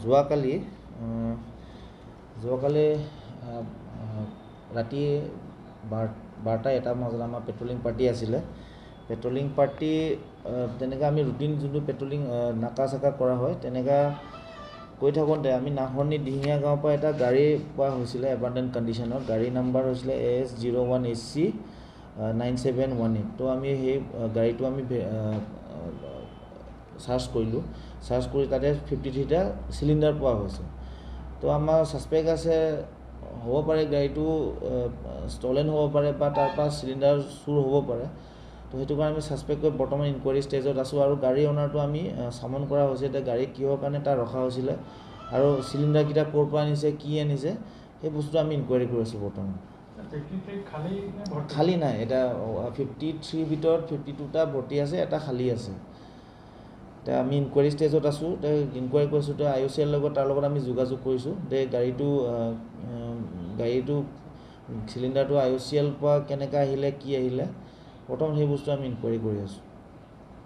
যোৱাকালি ৰাতি 12টা বজাত আমাৰ পেট্ৰলিং পাৰ্টি আছিলে। পেট্ৰলিং পাৰ্টি তেনেকৈ আমি ৰুটিন যোনটো পেট্ৰলিং নাকা চাকা কৰা হয় তেনেকৈ কৈ থাকোঁতে আমি নাহৰণি দিহিঙীয়া গাঁৱৰ পৰা এটা গাড়ী পোৱা হৈছিলে এবাণ্ডেণ্ট কণ্ডিশ্যনত। গাড়ী নাম্বাৰ হৈছিলে AS01HC 9718। তো আমি সেই গাড়ীটো আমি চাৰ্চ কৰিলোঁ। চাৰ্চ কৰি তাতে 53টা চিলিণ্ডাৰ পোৱা হৈছে। তো আমাৰ ছাছপেক্ট আছে, হ'ব পাৰে গাড়ীটো ষ্টলেন হ'ব পাৰে বা তাৰ পৰা চিলিণ্ডাৰ চুৰ হ'ব পাৰে। তো সেইটো কাৰণে আমি ছাছপেক্ট কৰি বৰ্তমান ইনকুৱাৰী ষ্টেজত আছোঁ আৰু গাড়ী অ'নাৰটো আমি চামন কৰা হৈছে। এতিয়া গাড়ী কিহৰ কাৰণে তাৰ ৰখা হৈছিলে আৰু চিলিণ্ডাৰকেইটা ক'ৰ পৰা আনিছে, কি আনিছে, সেই বস্তুটো আমি ইনকুৱাৰী কৰি আছোঁ বৰ্তমান। খালী নাই, এতিয়া 53 ভিতৰত 52টা ভৰ্তি আছে, এটা খালী আছে। এতিয়া আমি ইনকুৱাৰী ষ্টেজত আছোঁ। ইনকুৱাৰী কৰিছোঁ IOCৰ লগত, তাৰ লগত আমি যোগাযোগ কৰিছোঁ যে গাড়ীটো চিলিণ্ডাৰটো IOCL পৰা কেনেকৈ আহিলে, কি আহিলে, প্ৰথম সেই বস্তু আমি ইনকুৱাৰী কৰি আছোঁ।